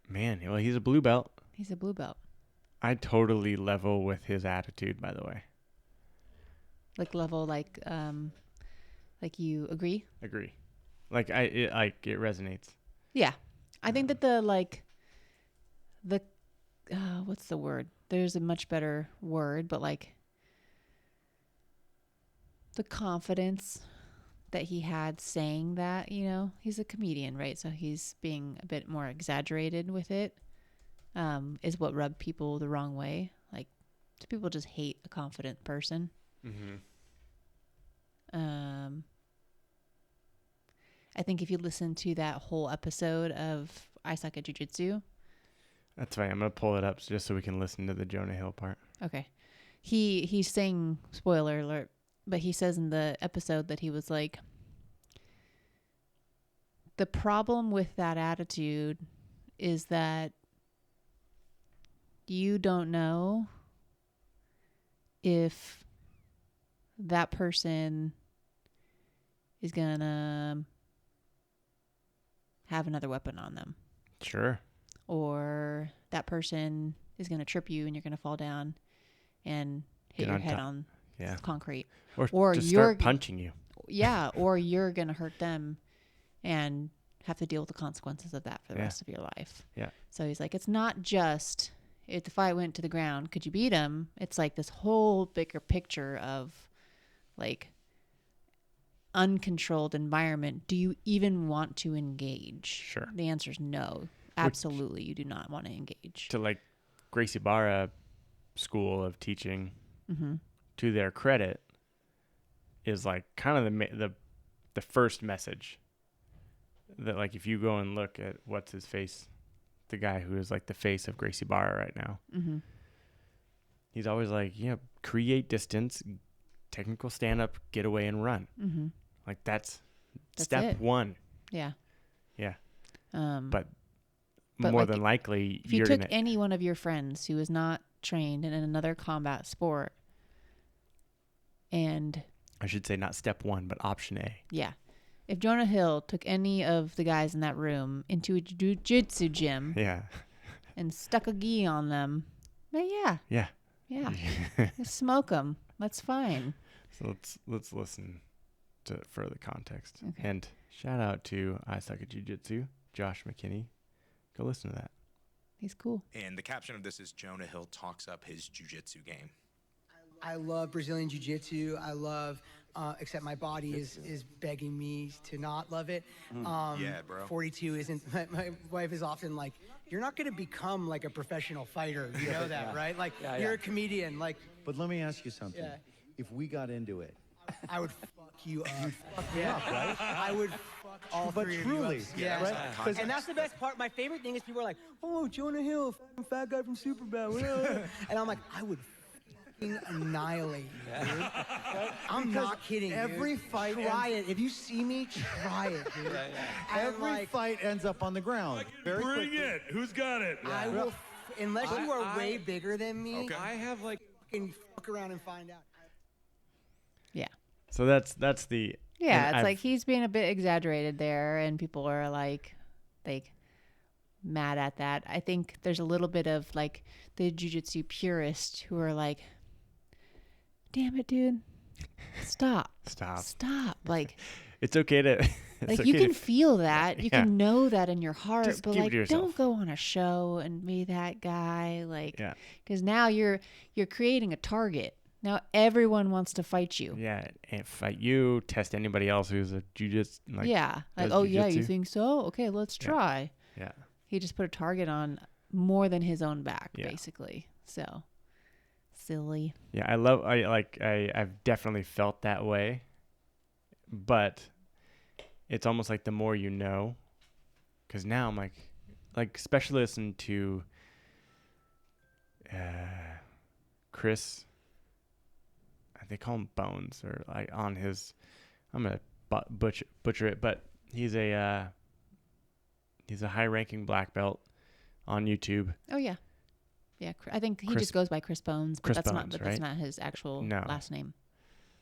S1: Man, well, he's a blue belt.
S2: He's a blue belt.
S1: I totally level with his attitude, by the way.
S2: Like level, like you agree?
S1: Agree. It resonates.
S2: Yeah. I think that what's the word? There's a much better word, but like the confidence that he had saying that, he's a comedian, right? So he's being a bit more exaggerated with it, is what rubbed people the wrong way. Like, people just hate a confident person.
S1: Mm-hmm.
S2: I think if you listen to that whole episode of I Suck at Jiu-Jitsu.
S1: That's fine. I'm going to pull it up just so we can listen to the Jonah Hill part.
S2: Okay. He's saying, spoiler alert, but he says in the episode that he was like, the problem with that attitude is that you don't know if that person is going to have another weapon on them.
S1: Sure.
S2: Or that person is going to trip you and you're going to fall down and hit your head on concrete.
S1: Or just start punching you.
S2: Yeah, or you're going to hurt them and have to deal with the consequences of that for the rest of your life.
S1: Yeah.
S2: So he's like, it's not just if the fight went to the ground, could you beat him? It's like this whole bigger picture of like uncontrolled environment. Do you even want to engage?
S1: Sure.
S2: The answer is no. Absolutely, you do not want to engage.
S1: To like Gracie Barra school of teaching,
S2: mm-hmm.
S1: to their credit, is like kind of the first message that like if you go and look at what's his face, the guy who is like the face of Gracie Barra right now, he's always like, create distance, technical stand up, get away and run. Like that's step
S2: it.
S1: one.
S2: Yeah.
S1: But more
S2: like,
S1: than likely,
S2: if you took any one of your friends who is not trained in another combat sport, and
S1: I should say not step one, but option A.
S2: Yeah. If Jonah Hill took any of the guys in that room into a jiu-jitsu gym and stuck a gi on them, then yeah. Smoke them. That's fine.
S1: So let's listen to further context. Okay. And shout out to I Suck at Jiu-Jitsu, Josh McKinney. Go listen to that.
S2: He's cool.
S3: And the caption of this is Jonah Hill talks up his jiu-jitsu game.
S4: I love Brazilian Jiu-Jitsu. I love, except my body is begging me to not love it.
S3: Yeah, bro.
S4: 42 isn't, my wife is often like, you're not going to become like a professional fighter. You know that, right? Like, you're a comedian. Like,
S5: but let me ask you something. Yeah. If we got into it,
S4: I would fuck you up. You'd fuck me up, right? I would fuck all three of you up.
S5: Yeah,
S4: right? And that's the best part. My favorite thing is people are like, oh, Jonah Hill, fat guy from Superbad. And I'm like, I would annihilate you, dude. I'm not kidding.
S5: Every
S4: dude.
S5: fight,
S4: try it. If you see me, try it, dude.
S5: Every fight ends up on the ground.
S6: Bring it. Who's got it?
S4: I will, unless you are way bigger than me.
S3: Okay.
S6: I have like
S4: fucking fuck around and find out.
S2: Yeah.
S1: So that's the.
S2: Yeah, it's like he's being a bit exaggerated there, and people are like mad at that. I think there's a little bit of like the jiu-jitsu purists who are like, damn it, dude. Stop. Like,
S1: it's okay to
S2: like you can feel that. You can know that in your heart,
S1: just
S2: but like don't go on a show and be that guy. Like, because now you're creating a target. Now everyone wants to fight you.
S1: Yeah, and fight you, test anybody else who's a jiu-jitsu. Like,
S2: like, oh yeah, you think so? Okay, let's try.
S1: Yeah.
S2: He just put a target on more than his own back, basically. So silly.
S1: Yeah, I've definitely felt that way, but it's almost like the more you know, because now I'm like especially listen to Chris. They call him Bones, or like on his. I'm gonna butcher it, but he's a high-ranking black belt on YouTube.
S2: Oh yeah. I think he just goes by Chris Bones, but that's not his actual last name.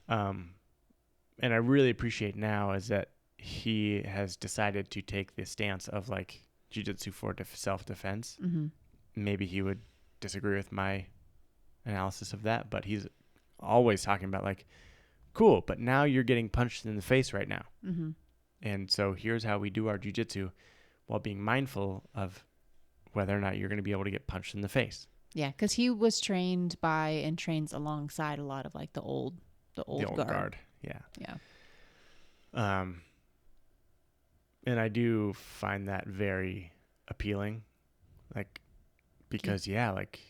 S1: And I really appreciate now is that he has decided to take the stance of like jiu-jitsu for self-defense. Mm-hmm. Maybe he would disagree with my analysis of that, but he's always talking about like, cool, but now you're getting punched in the face right now. Mm-hmm. And so here's how we do our jiu-jitsu while being mindful of whether or not you're going to be able to get punched in the face.
S2: Yeah, because he was trained by and trains alongside a lot of like the old guard.
S1: Yeah. And I do find that very appealing, like, because like,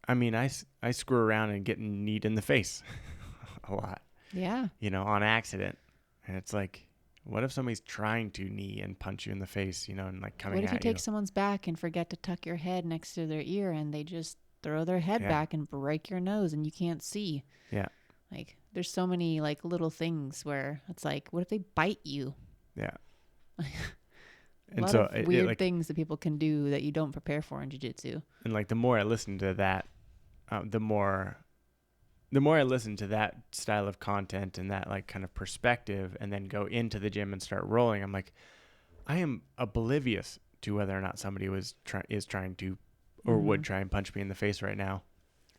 S1: I mean, I screw around and get kneed in the face a lot.
S2: Yeah.
S1: On accident. And it's like, what if somebody's trying to knee and punch you in the face, and like coming at you?
S2: What if you take someone's back and forget to tuck your head next to their ear and they just throw their head back and break your nose and you can't see?
S1: Yeah.
S2: Like, there's so many like little things where it's like, what if they bite you?
S1: Yeah.
S2: A lot of weird things that people can do that you don't prepare for in jiu-jitsu. And
S1: like the more I listen to that, the more I listen to that style of content and that like kind of perspective, and then go into the gym and start rolling, I'm like, I am oblivious to whether or not somebody is trying to or would try and punch me in the face right now.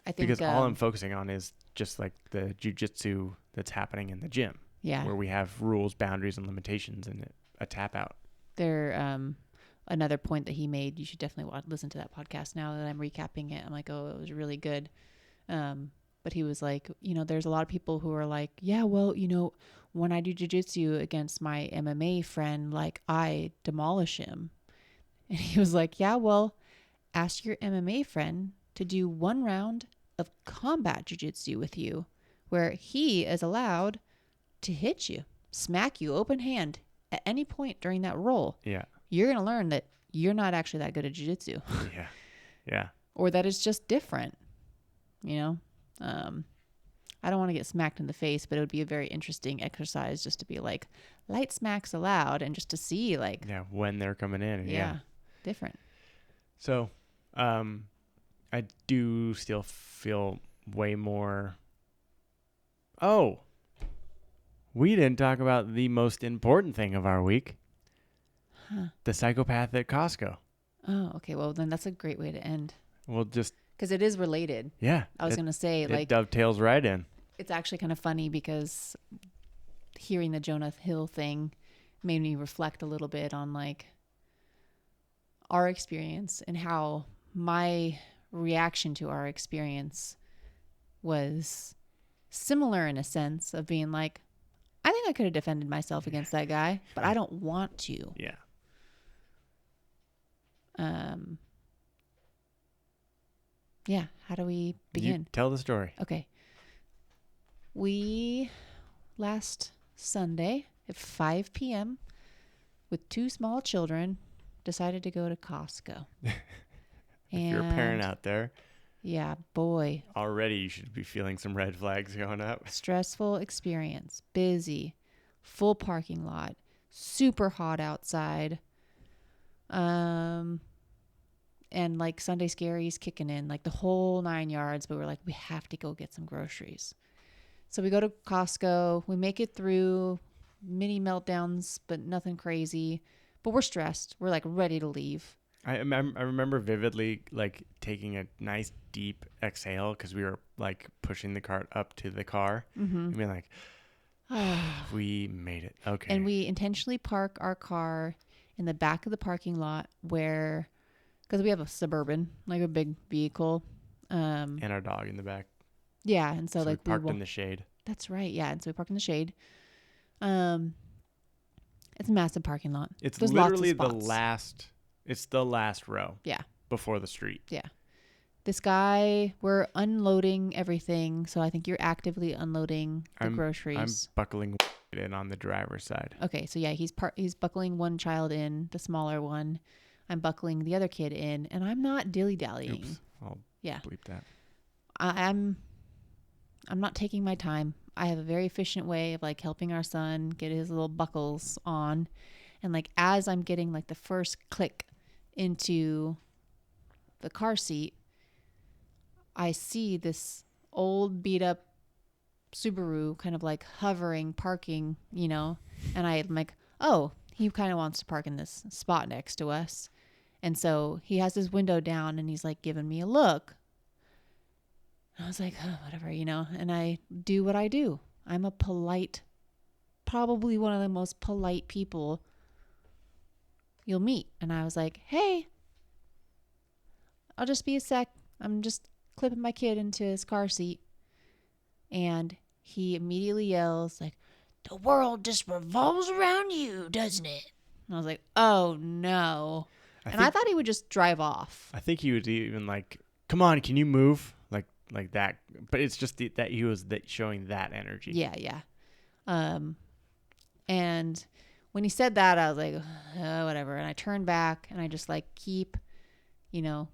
S2: I think
S1: because all I'm focusing on is just like the jiu-jitsu that's happening in the gym.
S2: Yeah.
S1: Where we have rules, boundaries, and limitations, and a tap out.
S2: Another point that he made, you should definitely listen to that podcast now that I'm recapping it. I'm like, oh, it was really good. But he was like, there's a lot of people who are like, yeah, well, when I do jiu-jitsu against my MMA friend, like I demolish him. And he was like, yeah, well, ask your MMA friend to do 1 round of combat jiu-jitsu with you where he is allowed to hit you, smack you open hand at any point during that roll,
S1: Yeah.
S2: you're going to learn that you're not actually that good at jiu-jitsu.
S1: Yeah. Yeah.
S2: Or that it's just different, you know? I don't want to get smacked in the face, but it would be a very interesting exercise just to be like, light smacks allowed, and just to see like,
S1: Yeah. When they're coming in. Yeah.
S2: different.
S1: So, I do still feel way more. Oh, we didn't talk about the most important thing of our week.
S2: Huh.
S1: The psychopath at Costco.
S2: Oh, okay. Well, then that's a great way to end.
S1: We'll just,
S2: Because it is related.
S1: yeah.
S2: I was going to say,
S1: it
S2: like,
S1: dovetails right in.
S2: it's actually kind of funny because hearing the Jonah Hill thing made me reflect a little bit on, like, our experience and how my reaction to our experience was similar in a sense of being like, I think I could have defended myself against that guy, but I don't want to.
S1: Yeah.
S2: Yeah. How do we begin?
S1: You tell the story.
S2: Okay. We last Sunday at 5 p.m. with 2 small children decided to go to Costco.
S1: If you're a parent out there,
S2: yeah, boy,
S1: already you should be feeling some red flags going up.
S2: stressful experience, busy, full parking lot, super hot outside. And like Sunday scaries kicking in, like the whole 9 yards, but we're like, we have to go get some groceries. So we go to Costco, we make it through, mini meltdowns, but nothing crazy, but we're stressed. We're like ready to leave.
S1: I remember vividly like taking a nice deep exhale because we were like pushing the cart up to the car and being like, we made it. Okay.
S2: And we intentionally park our car in the back of the parking lot where, because we have a Suburban, like a big vehicle.
S1: And our dog in the back.
S2: Yeah. And so
S1: So
S2: like
S1: we parked in the shade.
S2: That's right. Yeah. And so we park in the shade. It's a massive parking lot.
S1: It's
S2: There's lots of
S1: literally
S2: spots.
S1: It's the last row.
S2: Yeah.
S1: Before the street.
S2: Yeah. This guy, we're unloading everything. So I think you're actively unloading the groceries.
S1: I'm buckling in on the driver's side.
S2: Okay. So yeah, he's buckling one child in, the smaller one. I'm buckling the other kid in, and I'm not dilly-dallying.
S1: Oops. I'll bleep that.
S2: I'm not taking my time. I have a very efficient way of like helping our son get his little buckles on. And like as I'm getting like the first click into the car seat, I see this old beat up Subaru kind of like hovering, parking, you know, and I'm like, oh, he kind of wants to park in this spot next to us. And so he has his window down and he's like giving me a look. I was like, oh, whatever, you know, and I do what I do. I'm a polite, probably one of the most polite people you'll meet. And I was like, hey, I'll just be a sec. I'm just clipping my kid into his car seat. And he immediately yells like, the world just revolves around you, doesn't it? And I was like, oh no. I thought he would just drive off. I
S1: think he would even like, come on, can you move? Like that, but it's just that he was showing that energy.
S2: Yeah. And when he said that, I was like, oh, whatever. And I turned back and I just like keep, you know,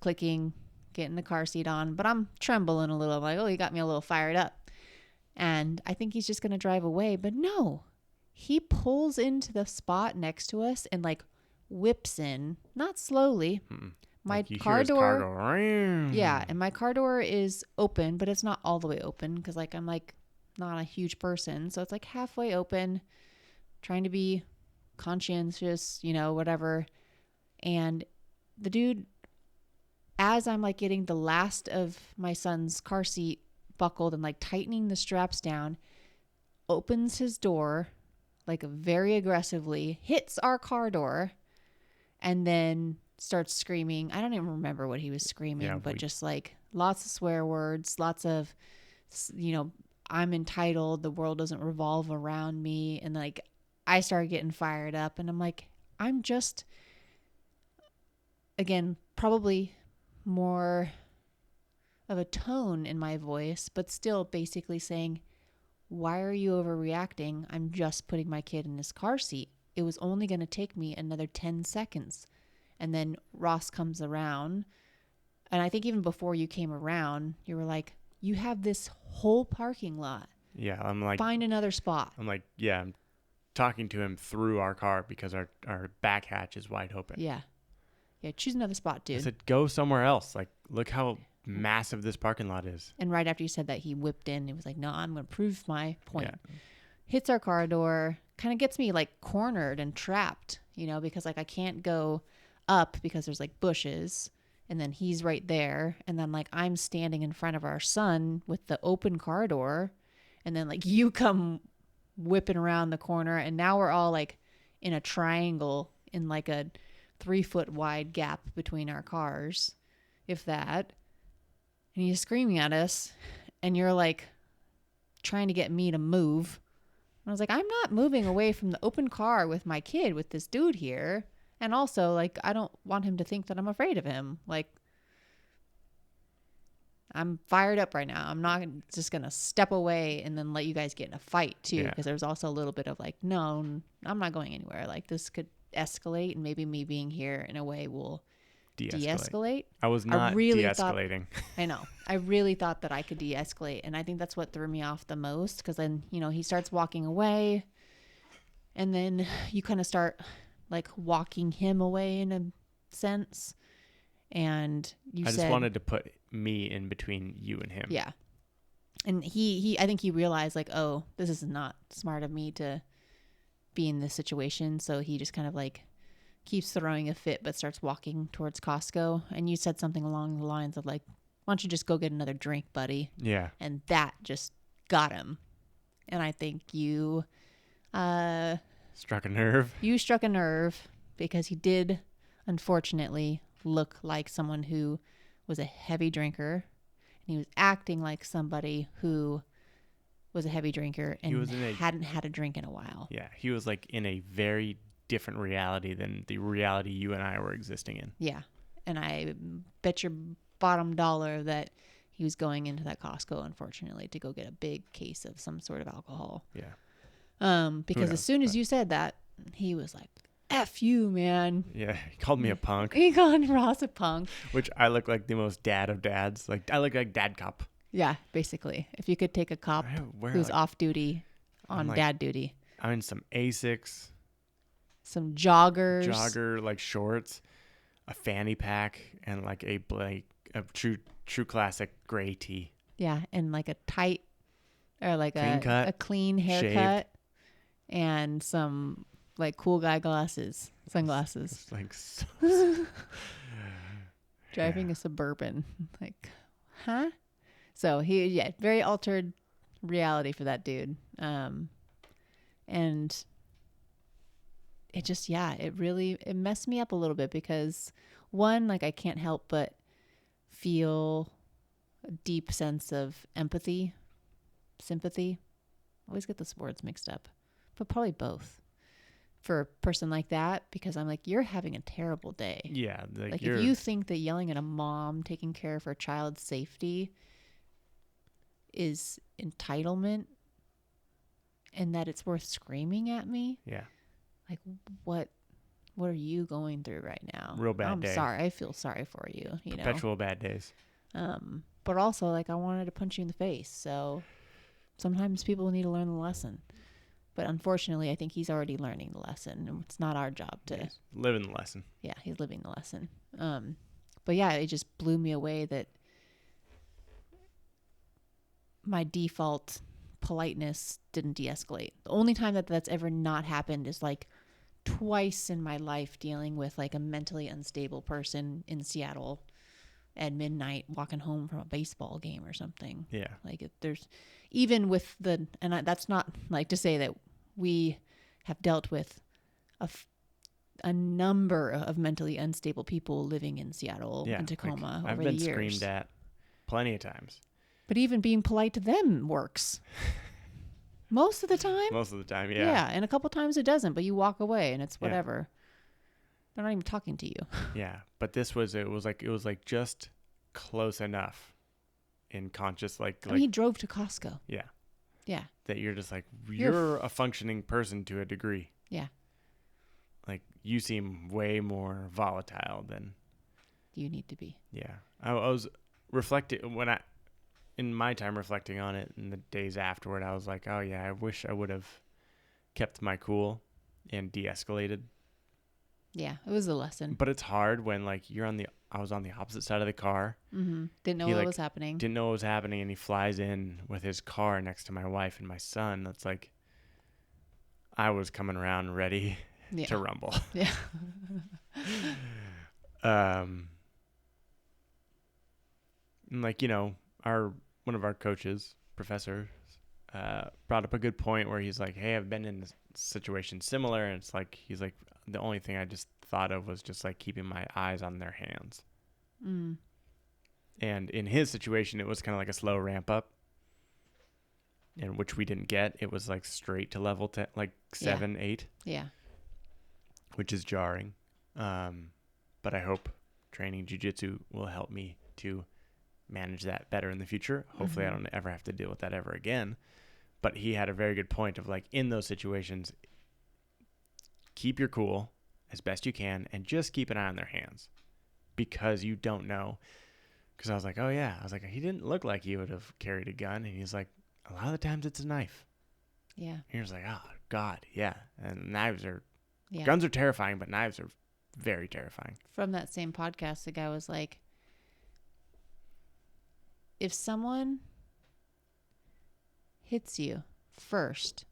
S2: clicking, getting the car seat on, but I'm trembling a little. I'm like, oh, he got me a little fired up. And I think he's just going to drive away, but no, he pulls into the spot next to us and like whips in, not slowly. My
S1: like
S2: car door,
S1: yeah,
S2: and my car door is open, but it's not all the way open because like I'm like not a huge person, so it's like halfway open, trying to be conscientious, you know, whatever. And the dude, as I'm like getting the last of my son's car seat buckled and like tightening the straps down, opens his door like very aggressively, hits our car door, and then starts screaming. I don't even remember what he was screaming, but just like lots of swear words, lots of, you know, I'm entitled, the world doesn't revolve around me. And like, I started getting fired up and I'm like, I'm just, again, probably more of a tone in my voice, but still basically saying, why are you overreacting? I'm just putting my kid in his car seat. it was only going to take me another 10 seconds. And then Ross comes around. And I think even before you came around, you were like, you have this whole parking lot.
S1: Yeah, I'm like,
S2: find another spot.
S1: I'm like, yeah, I'm talking to him through our car because our back hatch is wide open.
S2: Yeah. Yeah, choose another spot, dude.
S1: I said, go somewhere else. Like, look how massive this parking lot is.
S2: And right after you said that, he whipped in. He was like, no, I'm going to prove my point.
S1: Yeah.
S2: Hits our car door, kind of gets me like cornered and trapped, you know, because like I can't go up because there's like bushes. And then he's right there. And then like I'm standing in front of our son with the open car door. And then like you come whipping around the corner. And now we're all like in a triangle in like a 3-foot wide gap between our cars, if that. And he's screaming at us. And you're like trying to get me to move. And I was like, I'm not moving away from the open car with my kid, with this dude here. And also, like, I don't want him to think that I'm afraid of him. Like, I'm fired up right now. I'm not just going to step away and then let you guys get in a fight, too. Because there's also a little bit of, like, no, I'm not going anywhere. Like, this could escalate. And maybe me being here in a way will de-escalate.
S1: I was not de-escalating.
S2: I know. I really thought that I could de-escalate. And I think that's what threw me off the most. Because then, you know, he starts walking away. And then you kind of start like walking him away in a sense. And I just
S1: wanted to put me in between you and him.
S2: Yeah. And he I think he realized like, oh, this is not smart of me to be in this situation. So he just kind of like keeps throwing a fit, but starts walking towards Costco. And you said something along the lines of like, why don't you just go get another drink, buddy?
S1: Yeah.
S2: And that just got him. And I think you
S1: struck a nerve.
S2: You struck a nerve because he did, unfortunately, look like someone who was a heavy drinker. And he was acting like somebody who was a heavy drinker and hadn't had a drink in a while.
S1: Yeah, he was like in a very different reality than the reality you and I were existing in.
S2: Yeah. And I bet your bottom dollar that he was going into that Costco, unfortunately, to go get a big case of some sort of alcohol.
S1: Yeah.
S2: Because as soon as you said that, he was like, F you, man.
S1: Yeah, he called me a punk.
S2: He called Ross a punk.
S1: Which I look like the most dad of dads. Like, I look like dad cop.
S2: Yeah, basically. If you could take a cop who's off duty on dad duty.
S1: I'm in some Asics.
S2: Some joggers.
S1: Jogger, like, shorts. A fanny pack. And, like, a true classic gray tee.
S2: Yeah, and, like, a tight, or, like, a clean haircut. Shaved. And some, like, cool guy sunglasses.
S1: It's like so
S2: driving a Suburban. Like, huh? So very altered reality for that dude. And it just, it messed me up a little bit because one, like I can't help but feel a deep sense of empathy, sympathy. I always get those words mixed up, but probably both for a person like that, because I'm like, you're having a terrible day.
S1: Yeah.
S2: Like if you think that yelling at a mom taking care of her child's safety is entitlement and that it's worth screaming at me.
S1: Yeah.
S2: Like what are you going through right now?
S1: Real bad day.
S2: I'm sorry. I feel sorry for you.
S1: Perpetual bad days.
S2: But also like I wanted to punch you in the face. So sometimes people need to learn the lesson. But unfortunately, I think he's already learning the lesson. And it's not our job to
S1: living the lesson.
S2: Yeah, he's living the lesson. But yeah, it just blew me away that my default politeness didn't de-escalate. The only time that's ever not happened is like twice in my life dealing with like a mentally unstable person in Seattle at midnight walking home from a baseball game or something.
S1: Yeah.
S2: Like if there's even with that's not like to say that we have dealt with a number of mentally unstable people living in Seattle and Tacoma over the years.
S1: I've been screamed at plenty of times.
S2: But even being polite to them works. Most of the time.
S1: Most of the time, yeah.
S2: Yeah, and a couple times it doesn't, but you walk away and it's whatever. They're not even talking to you.
S1: Yeah, but it was like just close enough in conscious I mean,
S2: he drove to Costco.
S1: Yeah.
S2: Yeah.
S1: That you're just like, you're a functioning person to a degree.
S2: Yeah.
S1: like you seem way more volatile than
S2: You need to be.
S1: Yeah. I was reflecting in my time reflecting on it in the days afterward, I was like, oh yeah, I wish I would have kept my cool and de-escalated.
S2: Yeah, it was a lesson.
S1: But it's hard when like I was on the opposite side of the car.
S2: Mm-hmm. Didn't know what was happening.
S1: Didn't know what was happening, and he flies in with his car next to my wife and my son. That's like, I was coming around ready to rumble.
S2: Yeah.
S1: And like, one of our coaches, professors, brought up a good point where he's like, hey, I've been in a situation similar. And it's like, he's like, the only thing I just thought of was just like keeping my eyes on their hands.
S2: Mm.
S1: And in his situation, it was kind of like a slow ramp up, and which we didn't get. It was like straight to level 10, like 7, 8.
S2: Yeah.
S1: Which is jarring. But I hope training jiu-jitsu will help me to manage that better in the future. Hopefully I don't ever have to deal with that ever again. But he had a very good point of like, in those situations, keep your cool as best you can and just keep an eye on their hands, because you don't know. Because I was like, oh yeah, I was like, he didn't look like he would have carried a gun. And he's like, a lot of the times it's a knife.
S2: Yeah.
S1: And he was like, oh God, yeah. And
S2: Yeah.
S1: guns are terrifying, but knives are very terrifying.
S2: From that same podcast, the guy was like, if someone hits you first,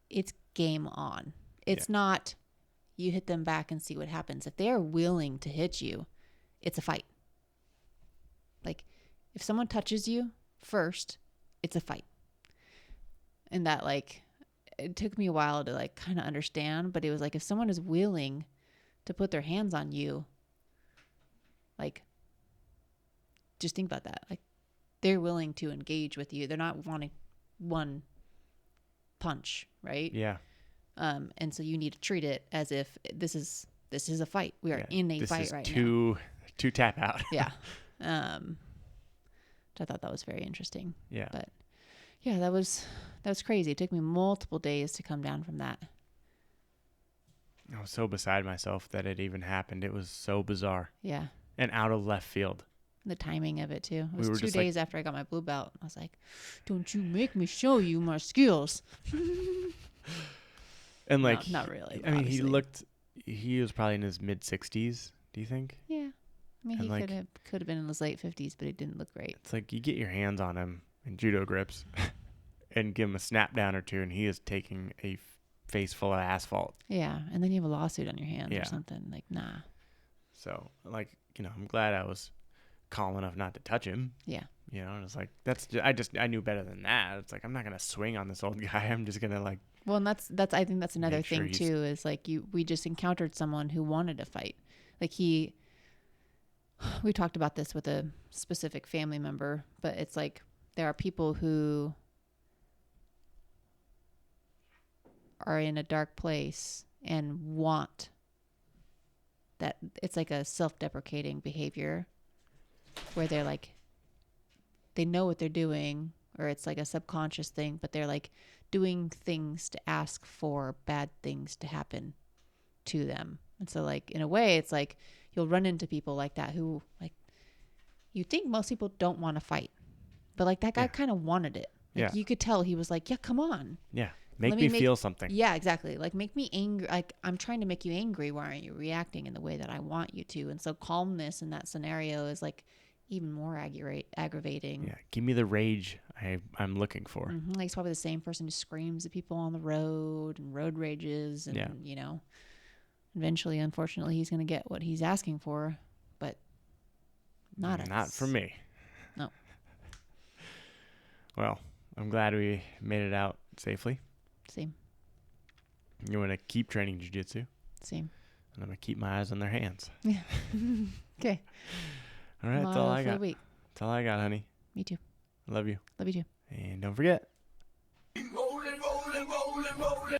S2: it's game on. It's not you hit them back and see what happens. If they are willing to hit you, it's a fight. Like, if someone touches you first, it's a fight. And that, like, it took me a while to like kind of understand, but it was like, if someone is willing to put their hands on you, like, just think about that. Like, they're willing to engage with you. They're not wanting one punch, right?
S1: Yeah.
S2: And so you need to treat it as if this is a fight. We are in a fight right now.
S1: To tap out.
S2: Yeah. Which I thought that was very interesting.
S1: Yeah.
S2: But yeah, that was crazy. It took me multiple days to come down from that.
S1: I was so beside myself that it even happened. It was so bizarre.
S2: Yeah.
S1: And out of left field.
S2: The timing of it too. It was
S1: We were
S2: 2
S1: just
S2: days after I got my blue belt. I was like, don't you make me show you my skills.
S1: And like,
S2: no, not really.
S1: I mean,
S2: obviously.
S1: he was probably in his mid 60s. Do you think?
S2: Yeah. I mean,
S1: And
S2: he
S1: like,
S2: could have been in his late 50s, but it didn't look great.
S1: It's like you get your hands on him in judo grips and give him a snap down or two, and he is taking a face full of asphalt.
S2: Yeah. And then you have a lawsuit on your hands
S1: Yeah.
S2: or something. Like, nah.
S1: So like, I'm glad I was calm enough not to touch him.
S2: Yeah.
S1: And it's like, I knew better than that. It's like, I'm not going to swing on this old guy. I'm just going to like.
S2: Well, and that's I think that's another
S1: Make sure
S2: thing
S1: he's-
S2: too, is like we just encountered someone who wanted to fight. Like we talked about this with a specific family member, but it's like there are people who are in a dark place and want that. It's like a self-deprecating behavior where they're like, they know what they're doing, or it's like a subconscious thing, but they're like doing things to ask for bad things to happen to them. And so like, in a way, it's like you'll run into people like that who, like, you think most people don't want to fight, but like that guy kind of wanted it. Like, you could tell he was like, yeah, come on.
S1: Yeah. Make me feel something.
S2: Yeah, exactly. Like, make me angry. Like, I'm trying to make you angry. Why aren't you reacting in the way that I want you to? And so calmness in that scenario is like even more aggravating.
S1: Yeah. Give me the rage I'm looking for.
S2: Mm-hmm. Like, it's probably the same person who screams at people on the road and road rages. And, eventually, unfortunately, he's going to get what he's asking for, but not
S1: from me.
S2: No.
S1: Well, I'm glad we made it out safely.
S2: Same.
S1: You want to keep training jiu-jitsu,
S2: Same.
S1: and I'm going to keep my eyes on their hands.
S2: Yeah. Okay.
S1: All right, that's all I
S2: for the
S1: got.
S2: week.
S1: That's all I got, honey.
S2: Me too.
S1: I love you.
S2: Love you too.
S1: And don't forget.
S6: Rolling, rolling, rolling, rolling.